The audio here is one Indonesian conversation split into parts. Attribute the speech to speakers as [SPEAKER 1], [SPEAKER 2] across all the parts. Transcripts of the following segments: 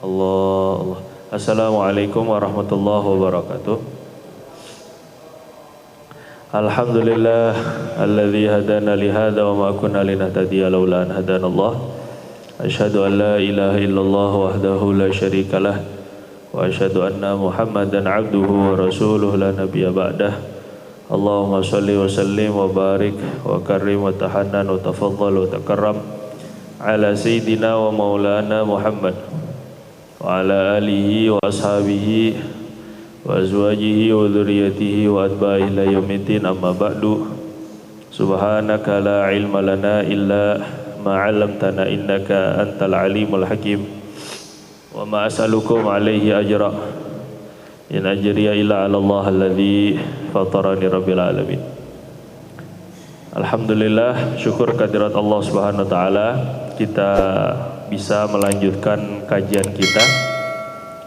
[SPEAKER 1] Allah. Assalamualaikum warahmatullahi wabarakatuh. Alhamdulillah alladzi hadana li hadza wa ma kunna linahtadiya laula an hadana Allah. Asyhadu an la ilaha illallah wahdahu la syarikalah wa asyhadu anna Muhammadan abduhu wa rasuluhu la nabiyya ba'dah. Allahumma shalli wa sallim wa barik wa karrim wa tahannan wa tafaddal wa takarram ala sayyidina wa maulana Muhammad wa ala alihi wa ashabihi wa azwajihi wa dhurriyyatihi wa atba'ihi ila yaumiddin, amma ba'du. Subhanaka la ilma lana illa ma 'allamtana innaka antal alimul hakim wa ma as'alukum alaihi ajra in ajriya illa 'ala Allah alladzi fatarani rabbil alamin. Alhamdulillah, syukur kehadirat Allah Subhanahu wa taala, kita bisa melanjutkan kajian kita.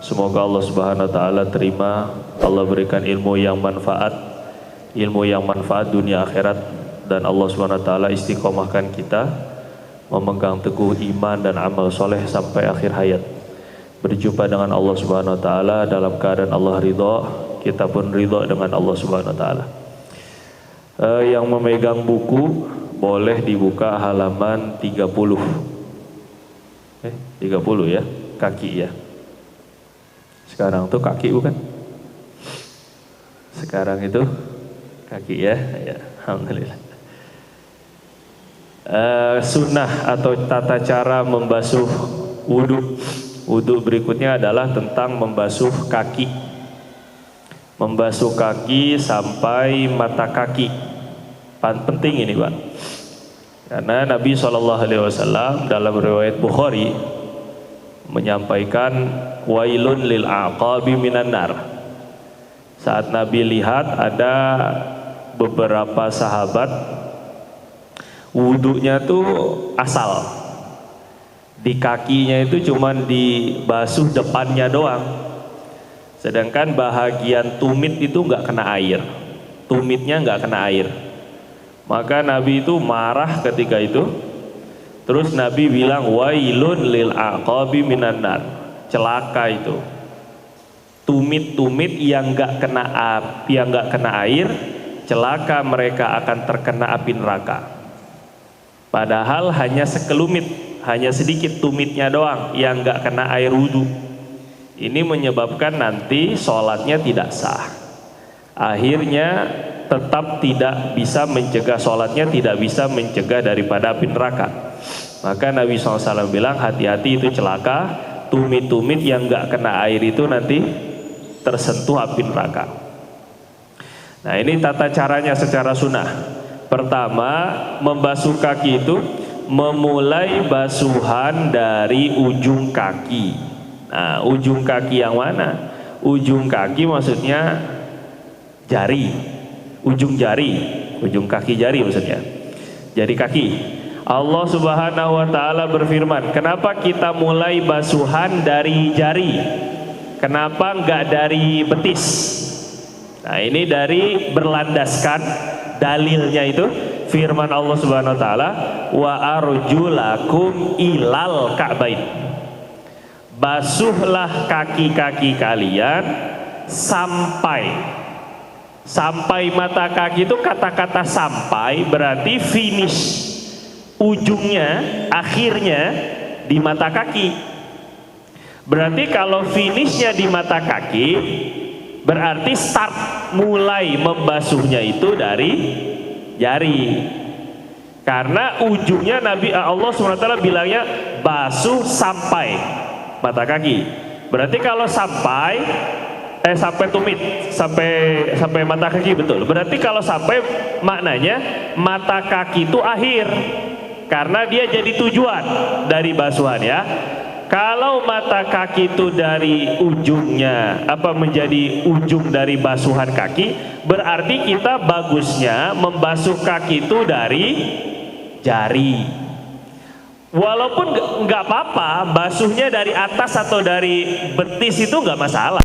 [SPEAKER 1] Semoga Allah Subhanahu wa taala terima, Allah berikan ilmu yang manfaat dunia akhirat, dan Allah Subhanahu wa taala istiqomahkan kita memegang teguh iman dan amal soleh sampai akhir hayat. Berjumpa dengan Allah Subhanahu wa taala dalam keadaan Allah ridha, kita pun ridha dengan Allah Subhanahu wa taala. Yang memegang buku boleh dibuka halaman 30. 30 ya, kaki ya. Sekarang tuh kaki bukan? Sekarang itu kaki ya, ya, alhamdulillah. Sunnah atau tata cara membasuh wudhu. Wudhu berikutnya adalah tentang membasuh kaki. Membasuh kaki sampai mata kaki. Penting ini Pak. Karena Nabi SAW dalam riwayat Bukhari menyampaikan wailun lil aqabi minan nar. Saat Nabi lihat ada beberapa sahabat wudunya tuh asal, di kakinya itu cuman dibasuh depannya doang, sedangkan bahagian tumit itu nggak kena air, tumitnya nggak kena air. Maka Nabi itu marah ketika itu. Terus Nabi bilang wailun lil aqabi minan nar, celaka itu tumit-tumit yang nggak kena api, yang nggak kena air, celaka mereka akan terkena api neraka. Padahal hanya sekelumit, hanya sedikit tumitnya doang yang nggak kena air wudhu. Ini menyebabkan nanti sholatnya tidak sah. Akhirnya tetap tidak bisa mencegah, sholatnya tidak bisa mencegah daripada api neraka. Maka Nabi SAW bilang hati-hati, itu celaka, tumit-tumit yang nggak kena air itu nanti tersentuh api neraka. Nah, ini tata caranya secara sunnah. Pertama, membasuh kaki itu memulai basuhan dari ujung kaki. Nah, ujung kaki yang mana? Ujung kaki maksudnya jari, ujung jari, ujung kaki jari maksudnya, jari kaki. Allah Subhanahu wa taala berfirman, kenapa kita mulai basuhan dari jari? Kenapa enggak dari betis? Nah, ini dari berlandaskan dalilnya itu firman Allah Subhanahu wa taala, wa arjulakum ilal ka'bain. Basuhlah kaki-kaki kalian sampai mata kaki. Itu kata-kata sampai berarti finish, ujungnya, akhirnya di mata kaki. Berarti kalau finishnya di mata kaki, berarti start mulai membasuhnya itu dari jari. Karena ujungnya Nabi Allah SWT bilangnya basuh sampai mata kaki. Berarti kalau sampai tumit, sampai mata kaki, betul. Berarti kalau sampai maknanya mata kaki itu akhir, karena dia jadi tujuan dari basuhan ya. Kalau mata kaki itu dari ujungnya menjadi ujung dari basuhan kaki, berarti kita bagusnya membasuh kaki itu dari jari. Walaupun nggak apa-apa basuhnya dari atas atau dari betis, itu nggak masalah.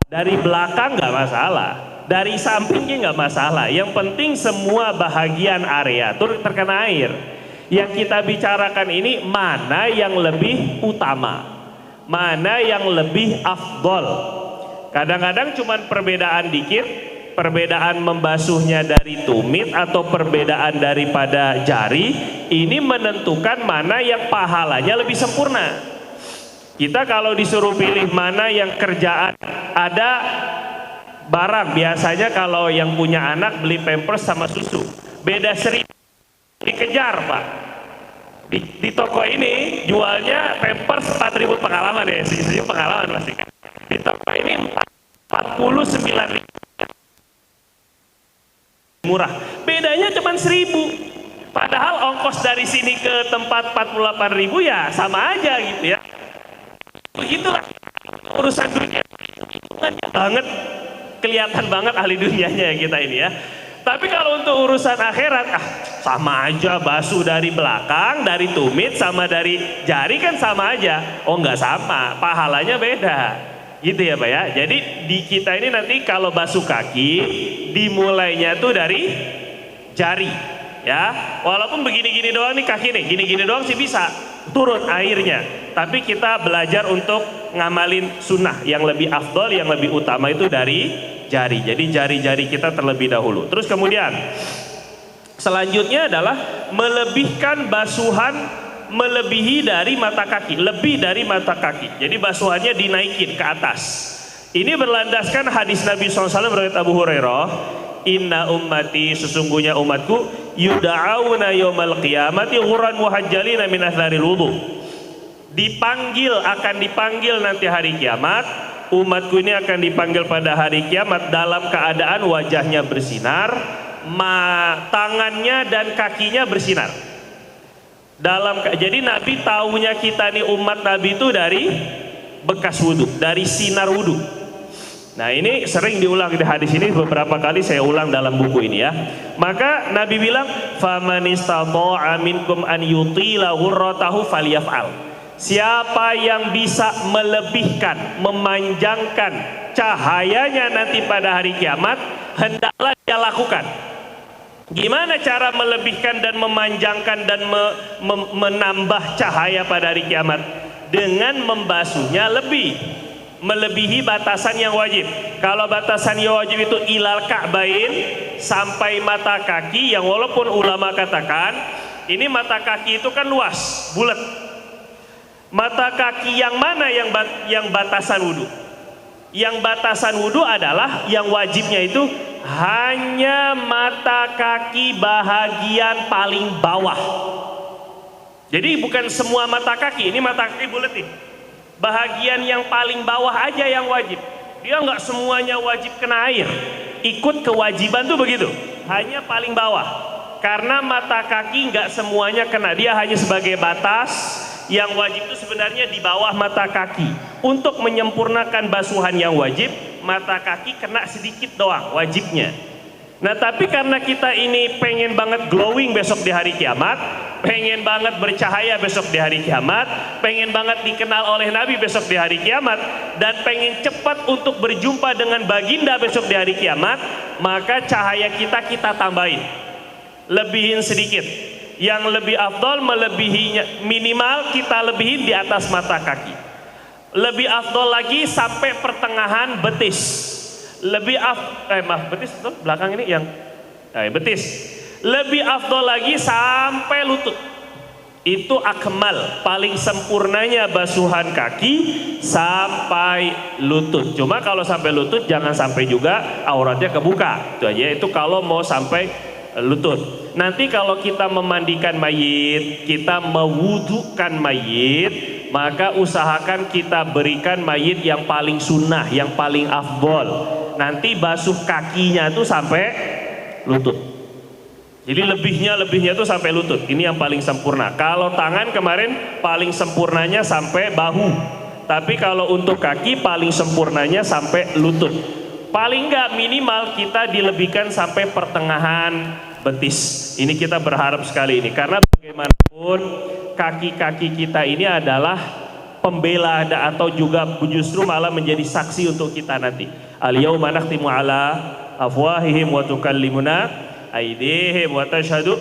[SPEAKER 1] Dari belakang nggak masalah, dari sampingnya nggak masalah. Yang penting semua bahagian area itu terkena air. Yang kita bicarakan ini mana yang lebih utama, mana yang lebih afdol. Kadang-kadang cuman perbedaan dikit, perbedaan membasuhnya dari tumit atau perbedaan daripada jari, ini menentukan mana yang pahalanya lebih sempurna. Kita kalau disuruh pilih mana yang kerjaan, ada barang biasanya kalau yang punya anak beli pampers sama susu, beda 1.000, dikejar Pak. Di toko ini jualnya pampers 4.000 pengalaman ya, sisi pengalaman pasti kan. Di toko ini 49.000 murah, bedanya cuma 1.000, padahal ongkos dari sini ke tempat 48.000 ya sama aja gitu ya. Begitulah urusan dunia banget, kelihatan banget ahli dunianya kita ini ya. Tapi kalau untuk urusan akhirat, sama aja, basuh dari belakang, dari tumit sama dari jari kan sama aja. Oh nggak sama, pahalanya beda. Gitu ya Pak ya. Jadi di kita ini nanti kalau basuh kaki dimulainya tuh dari jari ya. Walaupun begini-gini doang nih kaki nih, gini-gini doang sih bisa turun airnya. Tapi kita belajar untuk ngamalin sunnah yang lebih afdol, yang lebih utama itu dari jari. Jadi jari-jari kita terlebih dahulu. Terus kemudian selanjutnya adalah melebihkan basuhan melebihi dari mata kaki, lebih dari mata kaki. Jadi basuhannya dinaikin ke atas. Ini berlandaskan hadis Nabi SAW riwayat Abu Hurairah, inna ummati, sesungguhnya umatku, yuda'auna yawmal qiyamati ghurran muhajjalina min atharil wudu. Akan dipanggil nanti hari kiamat, umatku ini akan dipanggil pada hari kiamat dalam keadaan wajahnya bersinar, tangannya dan kakinya bersinar. Jadi Nabi taunya kita nih umat Nabi itu dari bekas wudhu, dari sinar wudhu. Nah ini sering diulang di hadis ini, beberapa kali saya ulang dalam buku ini ya. Maka Nabi bilang, faman istata'a minkum an yutila ghurratahu falyaf'al. Siapa yang bisa melebihkan, memanjangkan cahayanya nanti pada hari kiamat, hendaklah dia lakukan. Gimana cara melebihkan dan memanjangkan dan menambah cahaya pada hari kiamat? Dengan membasuhnya melebihi batasan yang wajib. Kalau batasan yang wajib itu ilal ka'bain, sampai mata kaki, yang walaupun ulama katakan ini mata kaki itu kan luas, bulat. Mata kaki yang mana yang batasan wudhu? Yang batasan wudhu adalah yang wajibnya itu hanya mata kaki bahagian paling bawah. Jadi bukan semua mata kaki, ini mata kaki bulat nih. Bahagian yang paling bawah aja yang wajib. Dia nggak semuanya wajib kena air. Ikut kewajiban tuh begitu. Hanya paling bawah. Karena mata kaki nggak semuanya kena, dia hanya sebagai batas. Yang wajib itu sebenarnya di bawah mata kaki. Untuk menyempurnakan basuhan yang wajib, mata kaki kena sedikit doang wajibnya. Nah tapi karena kita ini pengen banget glowing besok di hari kiamat, pengen banget bercahaya besok di hari kiamat, pengen banget dikenal oleh Nabi besok di hari kiamat, dan pengen cepat untuk berjumpa dengan baginda besok di hari kiamat, maka cahaya kita tambahin, lebihin sedikit. Yang lebih afdol melebihinya, minimal kita lebihin di atas mata kaki. Lebih afdol lagi sampai pertengahan betis. Betis betul? Belakang ini yang betis. Lebih afdol lagi sampai lutut. Itu akmal, paling sempurnanya basuhan kaki sampai lutut. Cuma kalau sampai lutut jangan sampai juga auratnya kebuka. Itu aja, itu kalau mau sampai lutut. Nanti kalau kita memandikan mayit, kita mewudukan mayit, maka usahakan kita berikan mayit yang paling sunnah, yang paling afdol. Nanti basuh kakinya tuh sampai lutut. Jadi lebihnya tuh sampai lutut. Ini yang paling sempurna. Kalau tangan kemarin paling sempurnanya sampai bahu. Tapi kalau untuk kaki paling sempurnanya sampai lutut. Paling nggak minimal kita dilebihkan sampai pertengahan betis. Ini kita berharap sekali ini, karena bagaimanapun kaki-kaki kita ini adalah pembela atau juga justru malah menjadi saksi untuk kita nanti. Al-yauma nakhtimu ala afwahihim wa tukallimuna aydihim wa tashhadu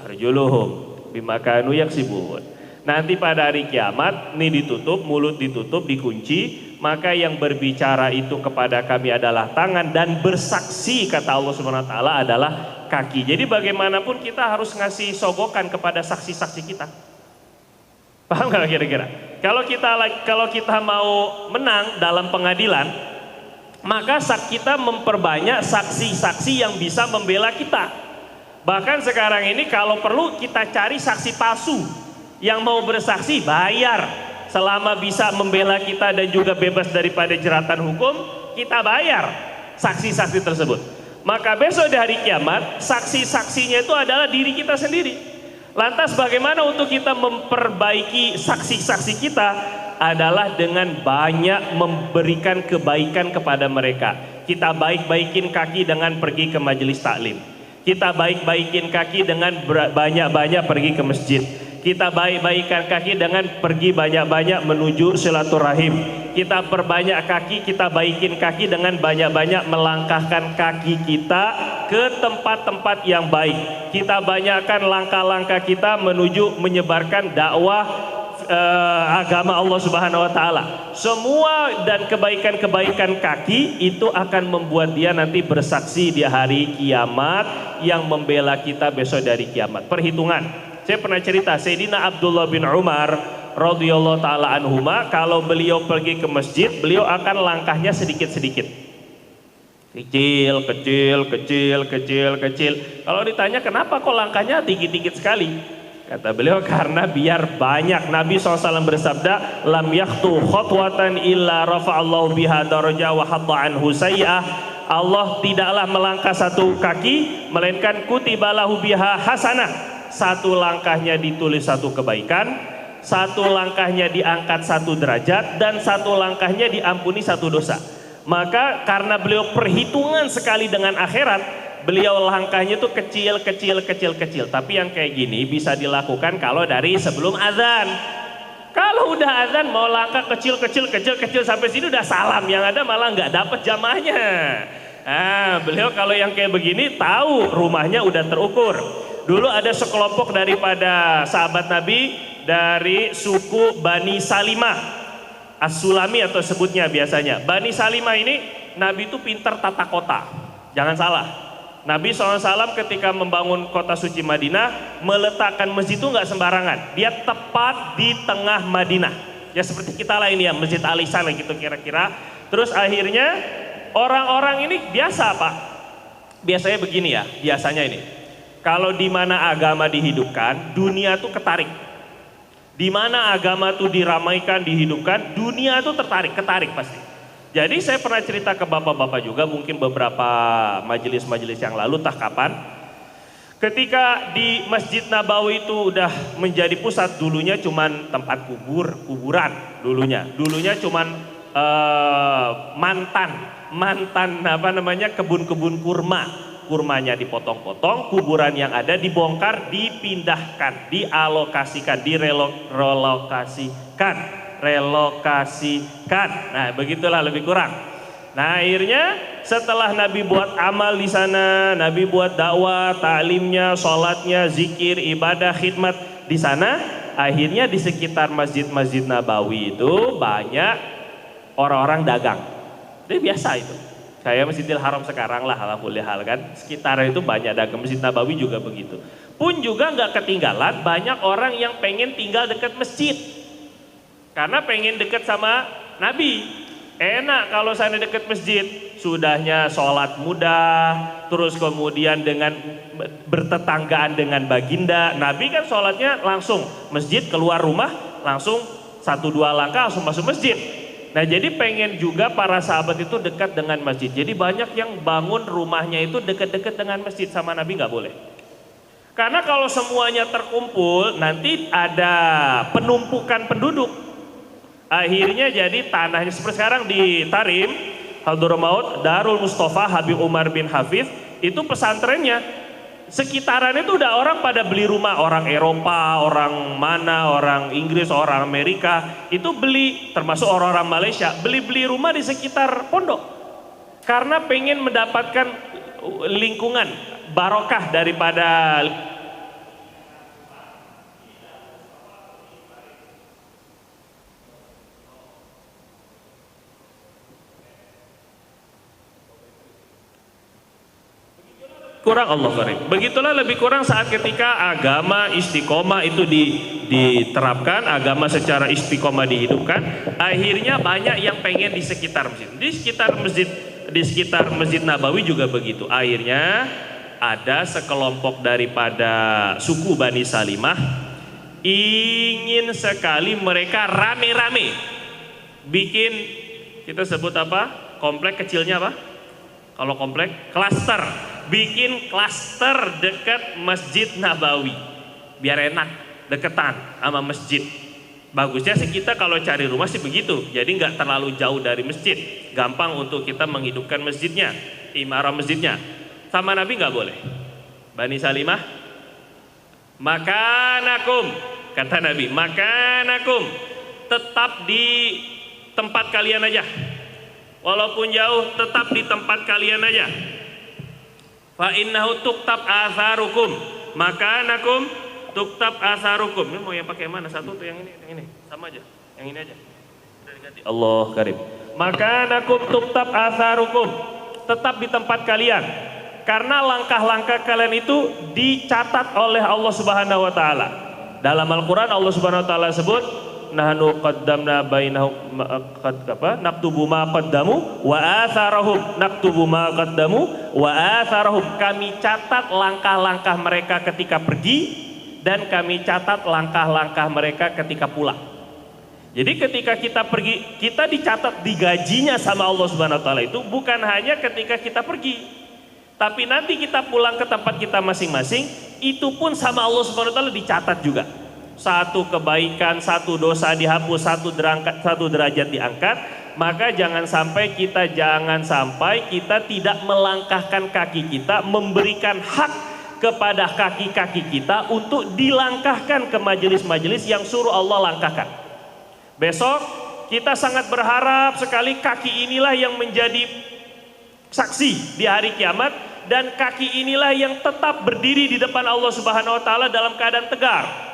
[SPEAKER 1] arjuluhum bima kanu yaksibun. Nanti pada hari kiamat, ini ditutup, mulut ditutup, dikunci, maka yang berbicara itu kepada kami adalah tangan, dan bersaksi kata Allah Subhanahu wa taala adalah kaki. Jadi bagaimanapun kita harus ngasih sogokan kepada saksi-saksi kita. Paham nggak kira-kira? Kalau kita mau menang dalam pengadilan, maka kita memperbanyak saksi-saksi yang bisa membela kita. Bahkan sekarang ini kalau perlu kita cari saksi palsu yang mau bersaksi, bayar. Selama bisa membela kita dan juga bebas daripada jeratan hukum, kita bayar saksi-saksi tersebut. Maka besok di hari kiamat, saksi-saksinya itu adalah diri kita sendiri. Lantas bagaimana untuk kita memperbaiki saksi-saksi kita? Adalah dengan banyak memberikan kebaikan kepada mereka. Kita baik-baikin kaki dengan pergi ke majelis taklim. Kita baik-baikin kaki dengan banyak-banyak pergi ke masjid. Kita baik-baikan kaki dengan pergi banyak-banyak menuju silaturahim. Kita perbanyak kaki, kita baikin kaki dengan banyak-banyak melangkahkan kaki kita ke tempat-tempat yang baik. Kita banyakkan langkah-langkah kita menuju menyebarkan dakwah agama Allah Subhanahu wa taala. Semua dan kebaikan-kebaikan kaki itu akan membuat dia nanti bersaksi di hari kiamat yang membela kita besok dari kiamat. Perhitungan. Saya pernah cerita, Sayyidina Abdullah bin Umar radhiyallahu taala anhuma, kalau beliau pergi ke masjid, beliau akan langkahnya sedikit-sedikit. Kecil, kecil, kecil, kecil, kecil. Kalau ditanya kenapa kok langkahnya tinggi-tinggi sekali? Kata beliau karena biar banyak. Nabi SAW bersabda, lam yakhtu khotwatan illa rafa'allahu biha daraja wa hatta anhu sayyi'ah. Allah tidaklah melangkah satu kaki melainkan kutibalahu biha hasanah. Satu langkahnya ditulis satu kebaikan, satu langkahnya diangkat satu derajat, dan satu langkahnya diampuni satu dosa. Maka karena beliau perhitungan sekali dengan akhirat, beliau langkahnya itu kecil, kecil, kecil, kecil. Tapi yang kayak gini bisa dilakukan kalau dari sebelum azan. Kalau udah azan mau langkah kecil, kecil, kecil, kecil sampai sini udah salam, yang ada malah nggak dapat jamaahnya. Beliau kalau yang kayak begini tahu rumahnya udah terukur. Dulu ada sekelompok daripada sahabat Nabi dari suku Bani Salimah, As-Sulami atau sebutnya biasanya. Bani Salimah ini Nabi itu pintar tata kota. Jangan salah. Nabi SAW ketika membangun kota suci Madinah, meletakkan masjid itu nggak sembarangan. Dia tepat di tengah Madinah. Ya seperti kita lah ini ya, Masjid Al-Ihsan gitu kira-kira. Terus akhirnya orang-orang ini biasa Pak. Biasanya begini ya, biasanya ini. Kalau di mana agama dihidupkan, dunia tuh ketarik. Di mana agama tuh diramaikan, dihidupkan, dunia tuh ketarik pasti. Jadi saya pernah cerita ke bapak-bapak juga, mungkin beberapa majelis-majelis yang lalu, entah kapan. Ketika di Masjid Nabawi itu udah menjadi pusat, dulunya cuman tempat kuburan dulunya. Dulunya cuman mantan kebun-kebun kurma. Kurmanya dipotong-potong, kuburan yang ada dibongkar, dipindahkan, dialokasikan, relokasikan. Nah, begitulah lebih kurang. Nah, akhirnya setelah Nabi buat amal di sana, Nabi buat dakwah, taklimnya, sholatnya, zikir, ibadah, khidmat di sana, akhirnya di sekitar Masjid Nabawi itu banyak orang-orang dagang. Itu biasa itu. Kayak Masjidil Haram sekarang lah, alhamdulillah kan. Sekitar itu banyak dagang, Masjid Nabawi juga begitu. Pun juga nggak ketinggalan banyak orang yang pengen tinggal dekat masjid. Karena pengen dekat sama Nabi. Enak kalau sana dekat masjid. Sudahnya sholat mudah, terus kemudian dengan bertetanggaan dengan baginda. Nabi kan sholatnya langsung masjid, keluar rumah langsung 1-2 langkah langsung masuk masjid. Nah jadi pengen juga para sahabat itu dekat dengan masjid. Jadi banyak yang bangun rumahnya itu dekat-dekat dengan masjid, sama Nabi nggak boleh. Karena kalau semuanya terkumpul nanti ada penumpukan penduduk. Akhirnya jadi tanahnya seperti sekarang di Tarim, Hadramaut, Darul Mustafa Habib Umar bin Hafiz, itu pesantrennya. Sekitaran itu udah orang pada beli rumah, orang Eropa, orang mana, orang Inggris, orang Amerika, itu beli, termasuk orang-orang Malaysia, beli rumah di sekitar pondok. Karena pengen mendapatkan lingkungan, barokah daripada kurang Allah karim. Begitulah lebih kurang saat ketika agama istiqomah itu diterapkan, agama secara istiqomah dihidupkan, akhirnya banyak yang pengen di sekitar masjid. Di sekitar Masjid Nabawi juga begitu. Akhirnya ada sekelompok daripada suku Bani Salimah ingin sekali mereka rame-rame bikin, kita sebut apa? Komplek kecilnya apa? Kalau komplek klaster, bikin klaster dekat Masjid Nabawi biar enak, deketan sama masjid. Bagusnya sih kita kalau cari rumah sih begitu, jadi nggak terlalu jauh dari masjid, gampang untuk kita menghidupkan masjidnya, imarah masjidnya. Sama Nabi nggak boleh. Bani Salimah, makanakum, kata Nabi, makanakum, tetap di tempat kalian aja, walaupun jauh tetap di tempat kalian aja. Fa innahu tuktab atharukum, makanakum tuktab atharukum. Ini mau yang pakai mana? Satu tuh yang ini sama aja, yang ini aja. Udah diganti. Allah karim. Makanakum tuktab atharukum, tetap di tempat kalian. Karena langkah-langkah kalian itu dicatat oleh Allah Subhanahu wa taala. Dalam Al-Qur'an Allah Subhanahu wa taala sebut, nahnu qaddamna bainahum naktubu ma qaddamu wa atharahum, naktubu ma qaddamu wa atharahum. Kami catat langkah-langkah mereka ketika pergi dan kami catat langkah-langkah mereka ketika pulang. Jadi ketika kita pergi, kita dicatat digajinya sama Allah Subhanahu wa taala itu bukan hanya ketika kita pergi, tapi nanti kita pulang ke tempat kita masing-masing, itu pun sama Allah Subhanahu wa taala dicatat juga. Satu kebaikan, satu dosa dihapus, satu derajat diangkat. Maka jangan sampai kita tidak melangkahkan kaki kita, memberikan hak kepada kaki-kaki kita untuk dilangkahkan ke majelis-majelis yang suruh Allah langkahkan. Besok kita sangat berharap sekali kaki inilah yang menjadi saksi di hari kiamat, dan kaki inilah yang tetap berdiri di depan Allah Subhanahu wa taala dalam keadaan tegar.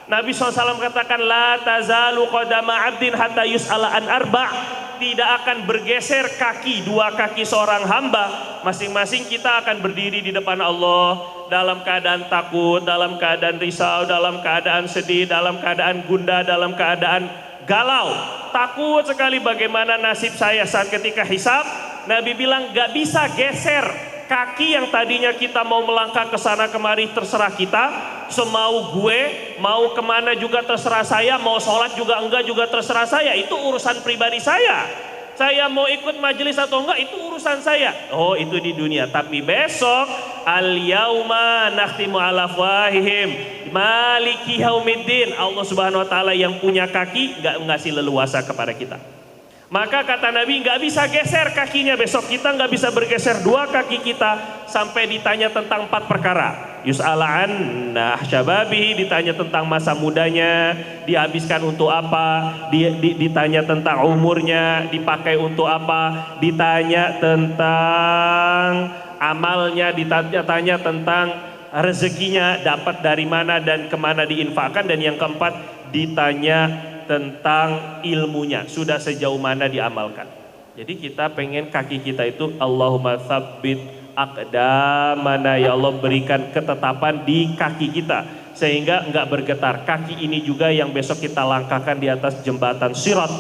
[SPEAKER 1] Nabi SAW katakan, la tazalu qadama abdin hatta yus'ala an arba'. Tidak akan bergeser dua kaki seorang hamba, masing-masing kita akan berdiri di depan Allah dalam keadaan takut, dalam keadaan risau, dalam keadaan sedih, dalam keadaan gundah, dalam keadaan galau, takut sekali bagaimana nasib saya saat ketika hisab. Nabi bilang gak bisa geser kaki yang tadinya kita mau melangkah ke sana kemari, terserah kita, semau gue, mau kemana juga terserah saya, mau sholat juga enggak juga terserah saya, itu urusan pribadi saya. Saya mau ikut majelis atau enggak itu urusan saya. Oh, itu di dunia. Tapi besok al-yauma nakhtimu ala afwahihim maliki yaumiddin, Allah Subhanahu wa taala yang punya kaki enggak ngasih leluasa kepada kita. Maka kata Nabi, nggak bisa geser kakinya besok, kita nggak bisa bergeser dua kaki kita sampai ditanya tentang 4 perkara. Yus'ala'an syababihi, ditanya tentang masa mudanya, dihabiskan untuk apa, ditanya tentang umurnya, dipakai untuk apa, ditanya tentang amalnya, ditanya tentang rezekinya, dapat dari mana dan kemana diinfakkan, dan yang keempat ditanya tentang ilmunya, sudah sejauh mana diamalkan. Jadi kita pengen kaki kita itu Allahumma tsabbit aqdamana, ya Allah berikan ketetapan di kaki kita sehingga enggak bergetar. Kaki ini juga yang besok kita langkahkan di atas jembatan sirat.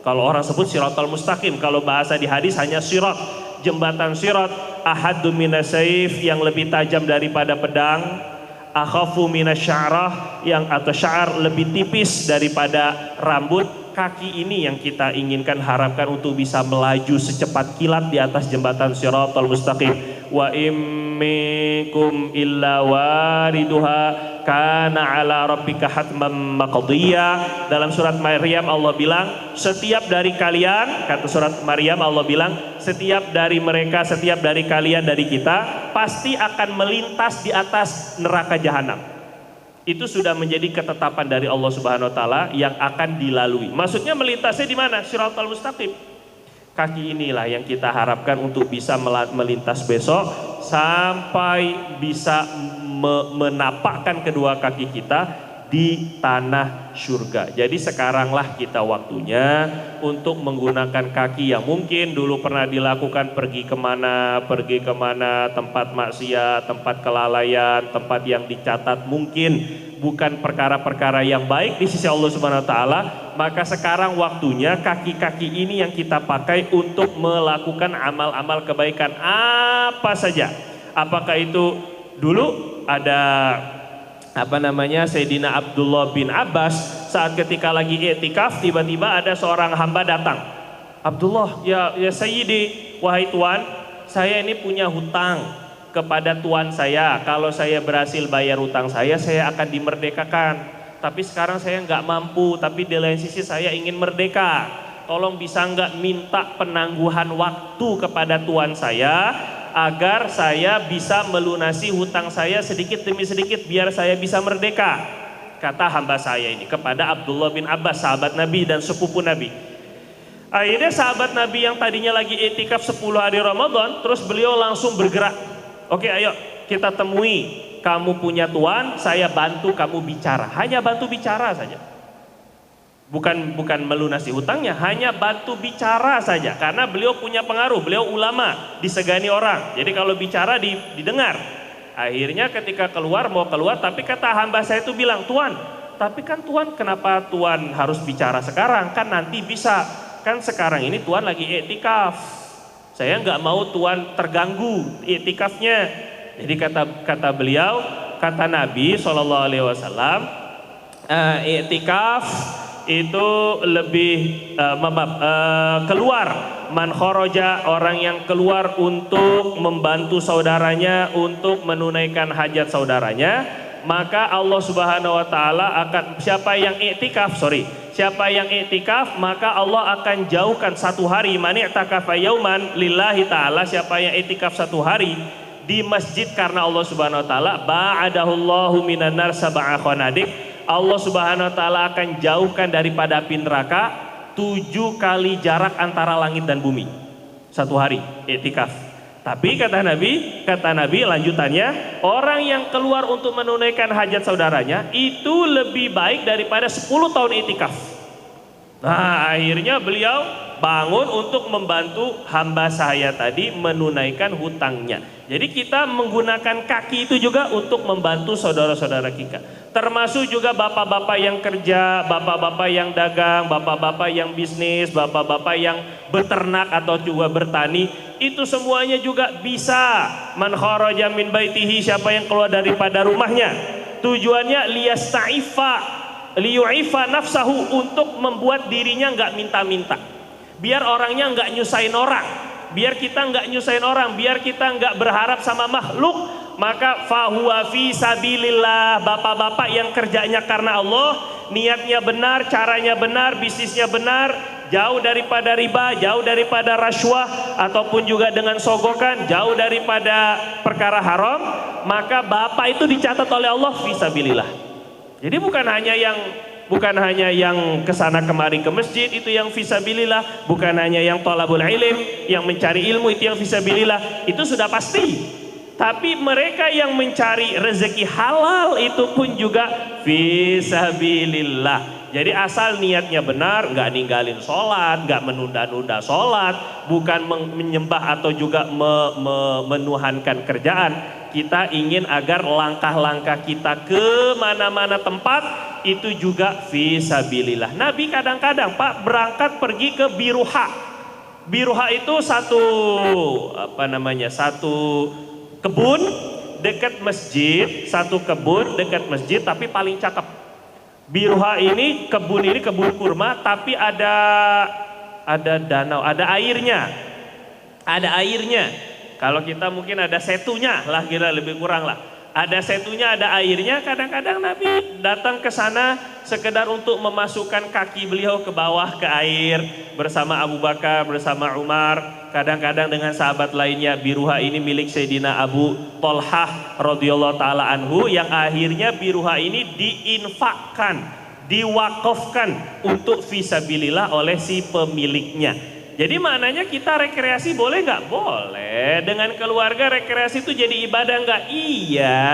[SPEAKER 1] Kalau orang sebut siratal mustaqim, kalau bahasa di hadis hanya sirat. Jembatan sirat ahaddu minasyayf, yang lebih tajam daripada pedang. Akhafu minasya'rah, yang atau sya'ar lebih tipis daripada rambut. Kaki ini yang kita inginkan, harapkan untuk bisa melaju secepat kilat di atas jembatan Shiratal Mustaqim. Wa imminkum illa wariduha kana ala rabbika hatman maqdiya. Dalam surat Maryam Allah bilang, setiap dari kalian, kata surat Maryam Allah bilang, setiap dari mereka, setiap dari kalian, dari kita pasti akan melintas di atas neraka jahanam. Itu sudah menjadi ketetapan dari Allah Subhanahu wa taala yang akan dilalui. Maksudnya melintasnya di mana? Shiratal Mustaqim. Kaki inilah yang kita harapkan untuk bisa melintas besok sampai bisa menapakkan kedua kaki kita di tanah surga. Jadi sekaranglah kita waktunya untuk menggunakan kaki yang mungkin dulu pernah dilakukan pergi kemana, tempat maksiat, tempat kelalaian, tempat yang dicatat mungkin bukan perkara-perkara yang baik di sisi Allah Subhanahu wa taala, maka sekarang waktunya kaki-kaki ini yang kita pakai untuk melakukan amal-amal kebaikan apa saja. Apakah itu dulu ada Sayyidina Abdullah bin Abbas saat ketika lagi i'tikaf tiba-tiba ada seorang hamba datang. Abdullah, ya Sayyidi, wahai tuan, saya ini punya hutang kepada tuan saya. Kalau saya berhasil bayar hutang saya akan dimerdekakan. Tapi sekarang saya nggak mampu, tapi di lain sisi saya ingin merdeka. Tolong bisa nggak minta penangguhan waktu kepada tuan saya agar saya bisa melunasi hutang saya sedikit demi sedikit biar saya bisa merdeka. Kata hamba saya ini kepada Abdullah bin Abbas, sahabat Nabi dan sepupu Nabi. Akhirnya sahabat Nabi yang tadinya lagi i'tikaf 10 hari Ramadan, terus beliau langsung bergerak. Oke, ayo kita temui, kamu punya tuan, saya bantu kamu bicara. Hanya bantu bicara saja. Bukan melunasi hutangnya, hanya bantu bicara saja. Karena beliau punya pengaruh, beliau ulama, disegani orang. Jadi kalau bicara didengar. Akhirnya ketika mau keluar, tapi kata hamba saya itu bilang, tuan, tapi kan tuan kenapa tuan harus bicara sekarang? Kan nanti bisa, kan sekarang ini tuan lagi i'tikaf. Saya nggak mau tuan terganggu i'tikafnya. Jadi kata beliau, kata Nabi SAW, i'tikaf itu lebih keluar, man kharaja, orang yang keluar untuk membantu saudaranya untuk menunaikan hajat saudaranya, maka Allah Subhanahu wa taala akan siapa yang i'tikaf maka Allah akan jauhkan satu hari, man i'takafa yauman lillahi taala, siapa yang i'tikaf satu hari di masjid karena Allah Subhanahu wa taala, ba'adahullahu minan nar sab'a khanadik, Allah Subhanahu wa taala akan jauhkan daripada api neraka 7 kali jarak antara langit dan bumi. Satu hari i'tikaf. Tapi kata Nabi lanjutannya, orang yang keluar untuk menunaikan hajat saudaranya itu lebih baik daripada 10 tahun i'tikaf. Nah, akhirnya beliau bangun untuk membantu hamba saya tadi menunaikan hutangnya. Jadi kita menggunakan kaki itu juga untuk membantu saudara-saudara kita. Termasuk juga bapak-bapak yang kerja, bapak-bapak yang dagang, bapak-bapak yang bisnis, bapak-bapak yang beternak atau juga bertani, itu semuanya juga bisa. Man kharaja min baitihi, siapa yang keluar daripada rumahnya, tujuannya liyu'ifa nafsahu, untuk membuat dirinya nggak minta-minta, biar orangnya nggak nyusahin orang, biar kita nggak nyusahin orang, biar kita nggak berharap sama makhluk. Maka fahuwa fi sabilillah, bapak-bapak yang kerjanya karena Allah, niatnya benar, caranya benar, bisnisnya benar, jauh daripada riba, jauh daripada rasuah ataupun juga dengan sogokan, jauh daripada perkara haram, maka bapak itu dicatat oleh Allah fi sabilillah. Jadi bukan hanya yang kesana kemari ke masjid itu yang fisabilillah, bukan hanya yang thalabul ilm, yang mencari ilmu itu yang fisabilillah, itu sudah pasti. Tapi mereka yang mencari rezeki halal itu pun juga fisabilillah. Jadi asal niatnya benar, nggak ninggalin sholat, nggak menunda-nunda sholat, bukan menyembah atau juga menuhankan kerjaan. Kita ingin agar langkah-langkah kita ke mana-mana tempat itu juga fisabilillah. Nabi kadang-kadang Pak berangkat pergi ke Biruha. Biruha itu satu kebun dekat masjid, tapi paling cakep. Biruha ini kebun kurma, tapi ada danau, ada airnya. Kalau kita mungkin ada setunya lah, kira lebih kurang lah. Ada setunya, ada airnya. Kadang-kadang Nabi datang ke sana sekedar untuk memasukkan kaki beliau ke bawah ke air bersama Abu Bakar, bersama Umar, kadang-kadang dengan sahabat lainnya. Biruha ini milik Sayyidina Abu Tolhah radhiyallahu taala anhu, yang akhirnya Biruha ini diinfakkan, diwakafkan untuk fisabilillah oleh si pemiliknya. Jadi maknanya kita rekreasi boleh nggak? Boleh. Dengan keluarga rekreasi itu jadi ibadah nggak? Iya.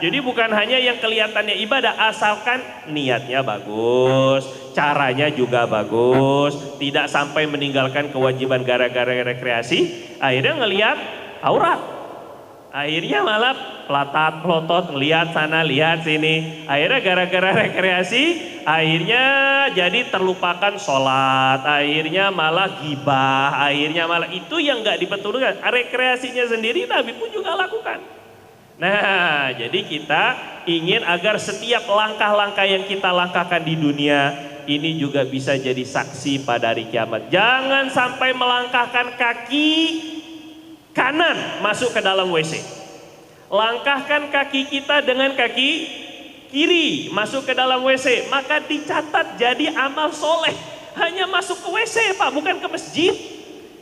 [SPEAKER 1] Jadi bukan hanya yang kelihatannya ibadah, asalkan niatnya bagus, caranya juga bagus, tidak sampai meninggalkan kewajiban gara-gara rekreasi, akhirnya ngelihat aurat. Akhirnya malah pelotot ngelihat sana lihat sini. Akhirnya gara-gara rekreasi, akhirnya jadi terlupakan sholat. Akhirnya malah gibah. Akhirnya malah itu yang nggak diperturutkan. Rekreasinya sendiri Nabi pun juga lakukan. Nah, jadi kita ingin agar setiap langkah-langkah yang kita langkahkan di dunia ini juga bisa jadi saksi pada hari kiamat. Jangan sampai melangkahkan kaki kanan masuk ke dalam WC. Langkahkan kaki kita dengan kaki kiri masuk ke dalam WC, maka dicatat jadi amal soleh. Hanya masuk ke WC Pak, bukan ke masjid,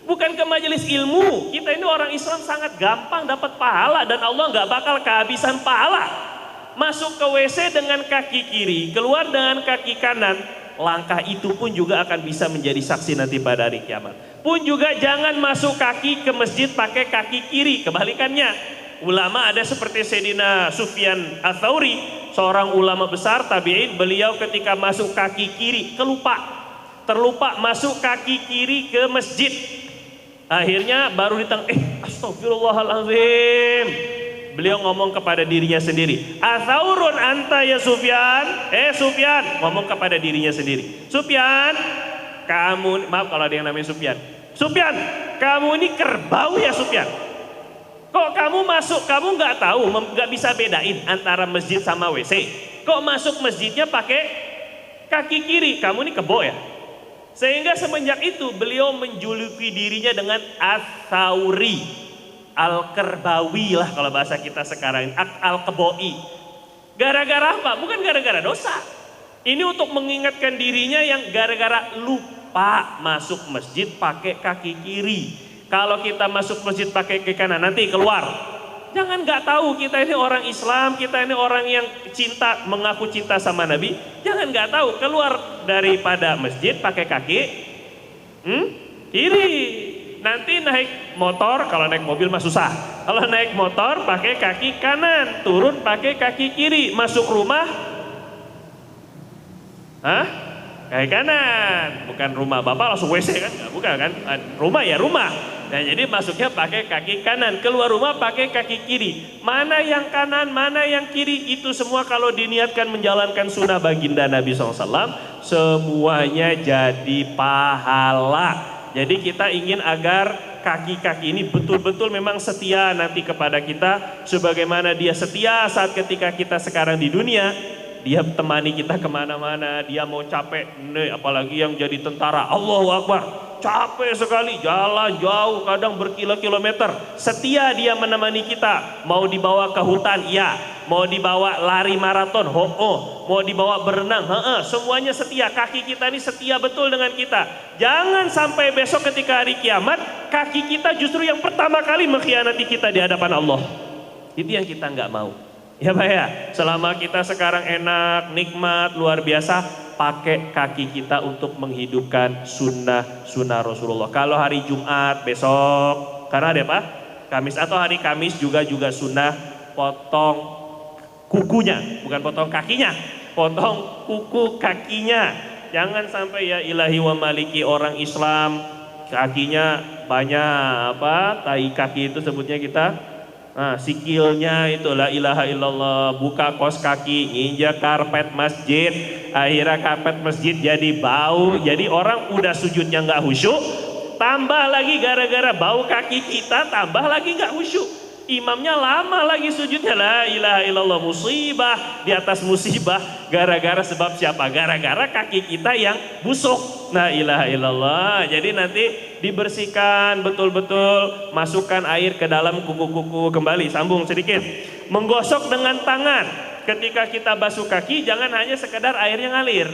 [SPEAKER 1] bukan ke majelis ilmu. Kita ini orang Islam sangat gampang dapat pahala dan Allah nggak bakal kehabisan pahala. Masuk ke WC dengan kaki kiri, keluar dengan kaki kanan, langkah itu pun juga akan bisa menjadi saksi nanti pada hari kiamat. Pun juga jangan masuk kaki ke masjid pakai kaki kiri, kebalikannya. Ulama ada seperti Sayyidina Sufyan Ats-Tsauri, seorang ulama besar tabi'in, beliau ketika masuk kaki kiri terlupa masuk kaki kiri ke masjid. Akhirnya baru astagfirullahalazim. Beliau ngomong kepada dirinya sendiri, "Atsaurun anta ya Sufyan?" Sufyan, ngomong kepada dirinya sendiri. "Sufyan, kamu," maaf kalau ada yang namanya Sufyan. "Sufyan, kamu ini kerbau ya Sufyan? Kok kamu masuk, kamu nggak tahu, nggak bisa bedain antara masjid sama WC? Kok masuk masjidnya pakai kaki kiri? Kamu ini kebo ya?" Sehingga semenjak itu beliau menjuluki dirinya dengan Ats-Tsauri, Al-Kerbawi lah kalau bahasa kita sekarang, Al-Keboi. Gara-gara apa? Bukan gara-gara dosa. Ini untuk mengingatkan dirinya yang gara-gara lupa masuk masjid pakai kaki kiri. Kalau kita masuk masjid pakai kaki kanan, nanti keluar. Jangan nggak tahu kita ini orang Islam, kita ini orang yang cinta, mengaku cinta sama Nabi. Jangan nggak tahu keluar daripada masjid pakai kaki kiri. Nanti naik motor, kalau naik mobil mah susah. Kalau naik motor pakai kaki kanan, turun pakai kaki kiri, masuk rumah, kaki kanan. Bukan rumah Bapak langsung WC kan? Bukan kan? Rumah ya rumah. Nah, jadi masuknya pakai kaki kanan, keluar rumah pakai kaki kiri. Mana yang kanan, mana yang kiri, itu semua kalau diniatkan menjalankan sunnah baginda Nabi SAW, semuanya jadi pahala. Jadi kita ingin agar kaki-kaki ini betul-betul memang setia nanti kepada kita, sebagaimana dia setia saat ketika kita sekarang di dunia. Dia temani kita kemana-mana, dia mau capek, apalagi yang jadi tentara, Allahu Akbar, capek sekali, jalan jauh, kadang berkilo-kilometer, setia dia menemani kita. Mau dibawa ke hutan, ya. Mau dibawa lari maraton, mau dibawa berenang, semuanya setia. Kaki kita ini setia betul dengan kita. Jangan sampai besok ketika hari kiamat, kaki kita justru yang pertama kali mengkhianati kita di hadapan Allah. Itu yang kita nggak mau. Ya Pak ya, selama kita sekarang enak, nikmat, luar biasa, pakai kaki kita untuk menghidupkan sunnah Rasulullah. Kalau hari Jumat besok, karena ada apa? Kamis atau hari Kamis juga sunnah potong kukunya, bukan potong kakinya, potong kuku kakinya. Jangan sampai ya ilahi wa maliki orang Islam kakinya banyak tai kaki itu sebutnya kita. Sikilnya itu la ilaha illallah, buka kos kaki, nginjak karpet masjid, akhirnya karpet masjid jadi bau, jadi orang udah sujudnya nggak khusyuk, tambah lagi gara-gara bau kaki kita, tambah lagi nggak khusyuk. Imamnya lama lagi sujudnya, la ilaha illallah, musibah di atas musibah, gara-gara sebab siapa? Gara-gara kaki kita yang busuk. La ilaha illallah. Jadi nanti dibersihkan betul-betul, masukkan air ke dalam kuku-kuku kembali, sambung sedikit. Menggosok dengan tangan. Ketika kita basuh kaki, jangan hanya sekedar airnya ngalir,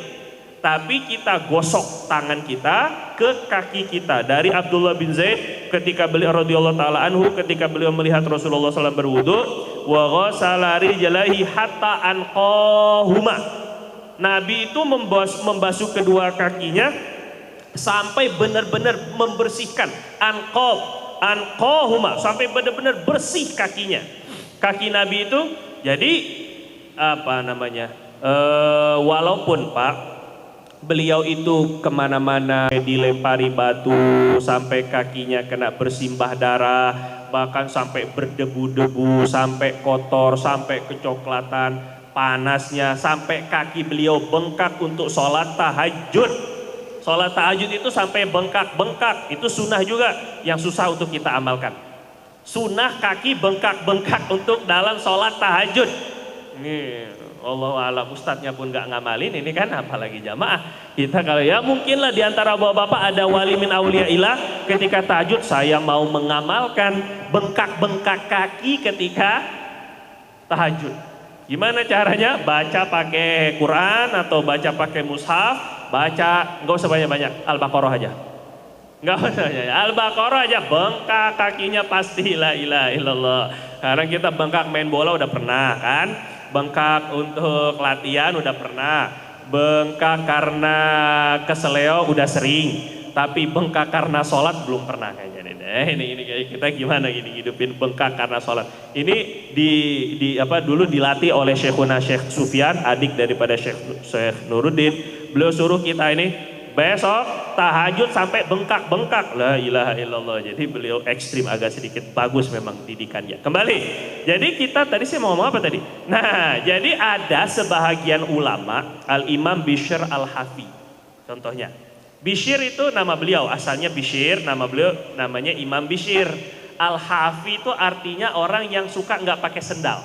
[SPEAKER 1] tapi kita gosok tangan kita ke kaki kita. Dari Abdullah bin Zaid ketika beliau radhiyallahu taala anhu, ketika beliau melihat Rasulullah SAW berwudu, wa ghassala rijlaihi hatta anqahuma. Nabi itu membasuh kedua kakinya sampai benar-benar membersihkan anqahuma, sampai benar-benar bersih kakinya. Kaki Nabi itu jadi apa namanya, walaupun Pak beliau itu kemana-mana dilempari batu sampai kakinya kena bersimbah darah, bahkan sampai berdebu-debu, sampai kotor, sampai kecoklatan, panasnya, sampai kaki beliau bengkak untuk sholat tahajud. Sholat tahajud itu sampai bengkak-bengkak, itu sunnah juga yang susah untuk kita amalkan. Sunnah kaki bengkak-bengkak untuk dalam sholat tahajud. Ini Allah alam, ustadznya pun gak ngamalin, ini kan apalagi jamaah. Kita kalau ya mungkinlah diantara bapak-bapak ada wali min auliyaillah ketika tahajud saya mau mengamalkan bengkak-bengkak kaki ketika tahajud. Gimana caranya? Baca pakai Quran atau baca pakai mushaf, baca nggak usah banyak-banyak, Al-Baqarah aja. Nggak usah banyak, Al-Baqarah aja, bengkak kakinya pasti la ilaha illallah. Sekarang kita bengkak main bola udah pernah kan? Bengkak untuk latihan udah pernah. Bengkak karena keseleo udah sering. Tapi bengkak karena sholat belum pernah kayaknya. Ini kita gimana gini hidupin bengkak karena sholat. Ini di apa dulu dilatih oleh Syekhuna Syekh Sufyan, adik daripada Syekh Nuruddin. Beliau suruh kita ini besok tahajud sampai bengkak-bengkak. La ilaha illallah. Jadi beliau ekstrim, agak sedikit bagus memang didikannya. Kembali. Jadi kita tadi saya mau ngomong apa tadi? Nah, jadi ada sebahagian ulama, Al-Imam Bishr Al-Hafi. Contohnya Bishr itu nama beliau, asalnya Bishr, nama beliau namanya Imam Bishr. Al-Hafi itu artinya orang yang suka nggak pakai sendal.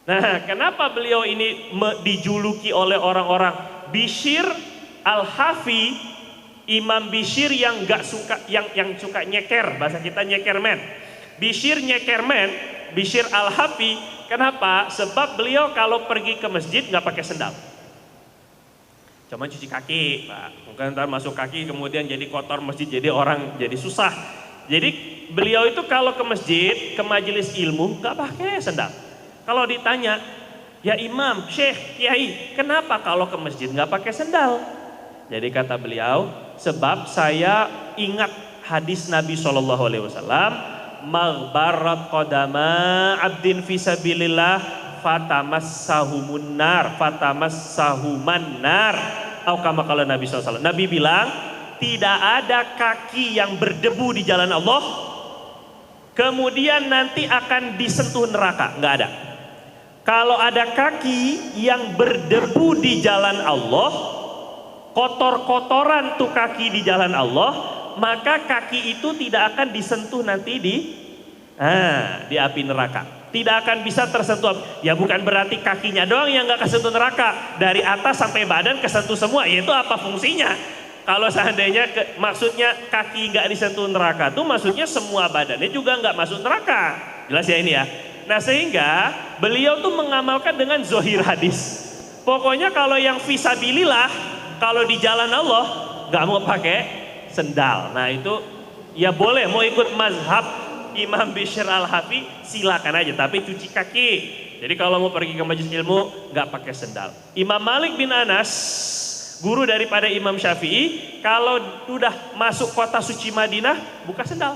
[SPEAKER 1] Nah, kenapa beliau ini dijuluki oleh orang-orang Bishr Al-Hafi, Imam Bishr yang nggak suka, yang suka nyeker, bahasa kita nyekermen. Bishr nyekermen, Bishr Al-Hafi. Kenapa? Sebab beliau kalau pergi ke masjid nggak pakai sendal. Cuma cuci kaki, Pak. Mungkin ntar masuk kaki kemudian jadi kotor masjid, jadi orang jadi susah. Jadi beliau itu kalau ke masjid, ke majelis ilmu nggak pakai sendal. Kalau ditanya, ya Imam, Syekh, Kiai, kenapa kalau ke masjid nggak pakai sendal? Jadi kata beliau, sebab saya ingat hadis Nabi SAW, maghbarat qadama abdin fisabilillah fatamassahumun nar, fatamassahuman nar. Atau kama kalau Nabi SAW, Nabi bilang tidak ada kaki yang berdebu di jalan Allah kemudian nanti akan disentuh neraka, nggak ada. Kalau ada kaki yang berdebu di jalan Allah, kotor-kotoran tuh kaki di jalan Allah, maka kaki itu tidak akan disentuh nanti di api neraka. Tidak akan bisa tersentuh. Ya bukan berarti kakinya doang yang nggak kesentuh neraka, dari atas sampai badan kesentuh semua. Itu apa fungsinya? Kalau seandainya maksudnya kaki nggak disentuh neraka tuh maksudnya semua badannya juga nggak masuk neraka. Jelas ya ini ya. Nah sehingga beliau tuh mengamalkan dengan zohir hadis. Pokoknya kalau yang fisabilillah, kalau di jalan Allah nggak mau pakai sendal. Nah itu ya boleh, mau ikut mazhab Imam Bishr Al-Hafi silakan aja, tapi cuci kaki. Jadi kalau mau pergi ke majelis ilmu nggak pakai sendal. Imam Malik bin Anas, guru daripada Imam Syafi'i, kalau udah masuk kota suci Madinah buka sendal.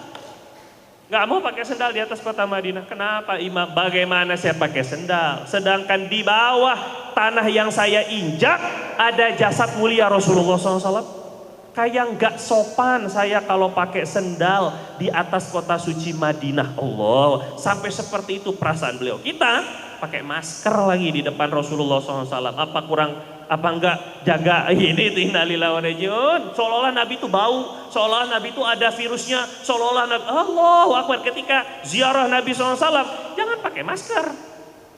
[SPEAKER 1] Nggak mau pakai sendal di atas kota Madinah. Kenapa Imam? Bagaimana saya pakai sendal? Sedangkan di bawah tanah yang saya injak ada jasad mulia Rasulullah SAW. Kayak nggak sopan saya kalau pakai sendal di atas kota suci Madinah. Allah, sampai seperti itu perasaan beliau. Kita pakai masker lagi di depan Rasulullah SAW. Apa enggak jaga ini itu innalillahi wa inna ilaihi raji'un. Seolah-olah Nabi itu bau, seolah Nabi itu ada virusnya, seolah-olah Nabi, Allahu Akbar, ketika ziarah Nabi SAW jangan pakai masker.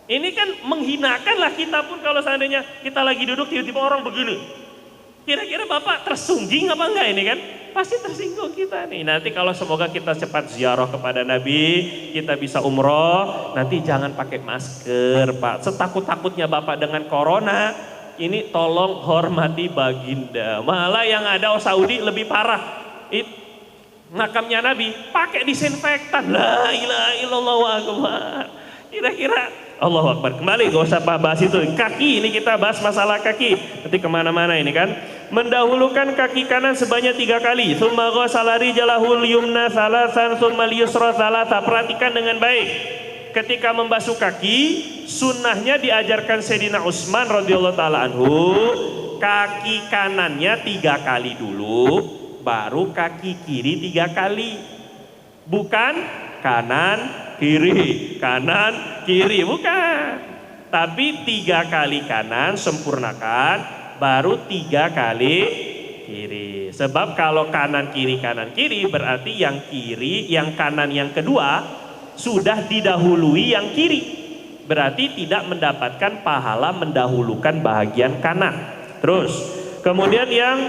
[SPEAKER 1] Ini kan menghinakan lah kita pun kalau seandainya kita lagi duduk tiba-tiba orang begini. Kira-kira Bapak tersungging apa enggak ini kan? Pasti tersinggung kita nih. Nanti kalau semoga kita cepat ziarah kepada Nabi, kita bisa umroh, nanti jangan pakai masker Pak. Setakut-takutnya Bapak dengan corona, ini tolong hormati baginda. Malah yang ada Saudi lebih parah. Makamnya Nabi pakai disinfektan. La ilaha illallah wa akbar. Kira-kira Allahu Akbar. Kembali, gak usah bahas itu. Kaki, ini kita bahas masalah kaki. Nanti kemana-mana ini kan. Mendahulukan kaki kanan sebanyak 3 kali. Tsumma ghasala rijlahul yumna salasan tsumma al-yusra salasa. Perhatikan dengan baik. Ketika membasuh kaki, sunnahnya diajarkan Sayyidina Utsman radhiyallahu taala anhu, kaki kanannya 3 kali dulu, baru kaki kiri 3 kali. Bukan kanan kiri, bukan. Tapi 3 kali kanan sempurnakan, baru 3 kali kiri. Sebab kalau kanan kiri berarti yang kiri, yang kanan yang kedua sudah didahului yang kiri. Berarti tidak mendapatkan pahala mendahulukan bahagian kanan. Terus, kemudian yang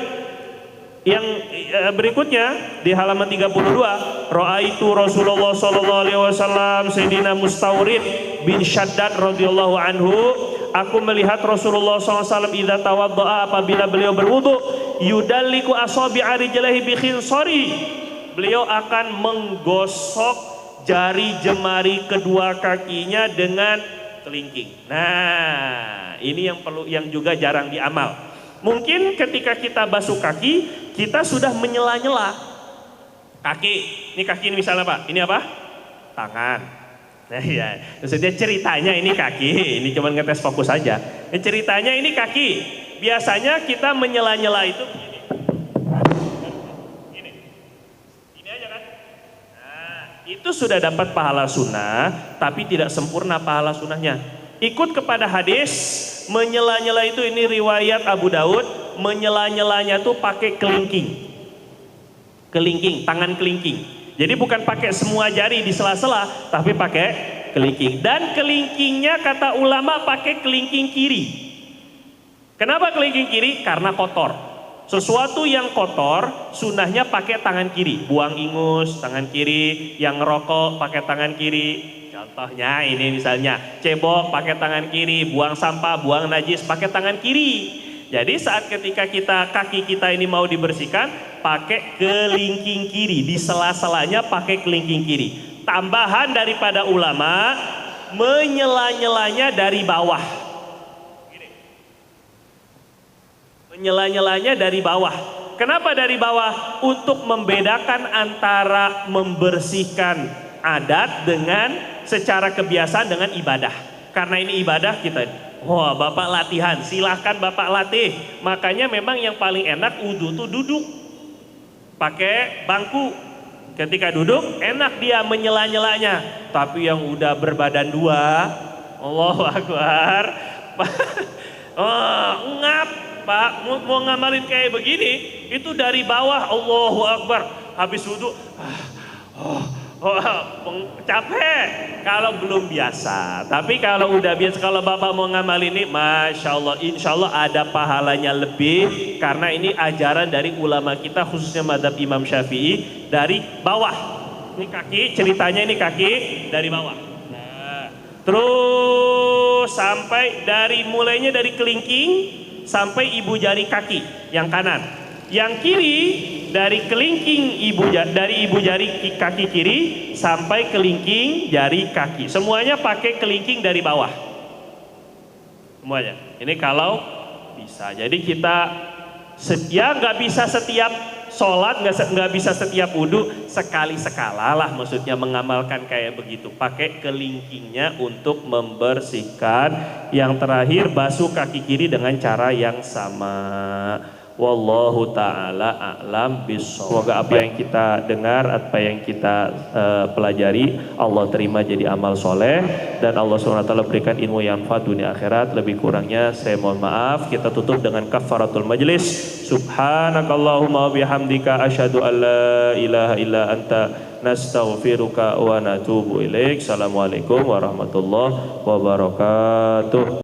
[SPEAKER 1] berikutnya di halaman 32, ra'aitu Rasulullah sallallahu alaihi wasallam Sayyidina Mustawrid bin Shaddad radhiyallahu anhu, aku melihat Rasulullah SAW idza tawaddaa, apabila beliau berwudu, yudalliku asabi'a rijlaihi bi khinsari, beliau akan menggosok jari jemari kedua kakinya dengan kelingking. Nah, ini yang juga jarang diamal. Mungkin ketika kita basuh kaki, kita sudah menyela-nyela kaki. Ini kaki ini misalnya Pak, ini apa? Tangan. Nah ya, maksudnya ceritanya ini kaki, ini cuma ngetes fokus aja. Ceritanya ini kaki. Biasanya kita menyela-nyela itu begini. Ini aja kan? Nah, itu sudah dapat pahala sunnah, tapi tidak sempurna pahala sunnahnya. Ikut kepada hadis, menyela-nyela itu ini riwayat Abu Daud, menyela-nyelanya tuh pakai kelingking, tangan kelingking. Jadi bukan pakai semua jari di sela-sela, tapi pakai kelingking. Dan kelingkingnya kata ulama pakai kelingking kiri. Kenapa kelingking kiri? Karena kotor. Sesuatu yang kotor, sunnahnya pakai tangan kiri. Buang ingus, tangan kiri. Yang ngerokok, pakai tangan kiri. Contohnya ini misalnya cebok pakai tangan kiri, buang sampah, buang najis pakai tangan kiri. Jadi saat ketika kaki kita ini mau dibersihkan, pakai kelingking kiri, di sela-selanya pakai kelingking kiri. Tambahan daripada ulama, menyela-nyelanya dari bawah. Menyela-nyelanya dari bawah. Kenapa dari bawah? Untuk membedakan antara membersihkan adat dengan secara kebiasaan dengan ibadah. Karena ini ibadah kita, wah Bapak latihan, silahkan Bapak latih. Makanya memang yang paling enak wudhu tuh duduk, pakai bangku. Ketika duduk enak dia menyela-nyelanya. Tapi yang udah berbadan 2, Allahu Akbar, oh, ngap Pak, mau ngamalin kayak begini, itu dari bawah Allahu Akbar, habis wudhu, capek kalau belum biasa. Tapi kalau udah biasa, kalau Bapak mau ngamal ini, Masya Allah, insya Allah ada pahalanya lebih. Karena ini ajaran dari ulama kita, khususnya mazhab Imam Syafi'i, dari bawah. Ini kaki, ceritanya ini kaki dari bawah. Nah, terus sampai mulainya dari kelingking sampai ibu jari kaki yang kanan. Yang kiri dari kelingking ibu jari kaki kiri sampai kelingking jari kaki. Semuanya pakai kelingking dari bawah. Semuanya. Ini kalau bisa. Jadi kita nggak bisa setiap sholat, nggak bisa setiap wudhu, sekali-sekala lah maksudnya mengamalkan kayak begitu. Pakai kelingkingnya untuk membersihkan. Yang terakhir basuh kaki kiri dengan cara yang sama. Wallahu ta'ala a'lam bishawab. Semoga apa yang kita dengar, apa yang kita pelajari, Allah terima jadi amal soleh, dan Allah SWT berikan ilmu yang manfaat dunia akhirat. Lebih kurangnya saya mohon maaf. Kita tutup dengan kafaratul majlis. Subhanakallahumma bihamdika asyhadu an la ilaha illa anta nastaghfiruka wa natubu ilaik. Assalamualaikum warahmatullahi wabarakatuh.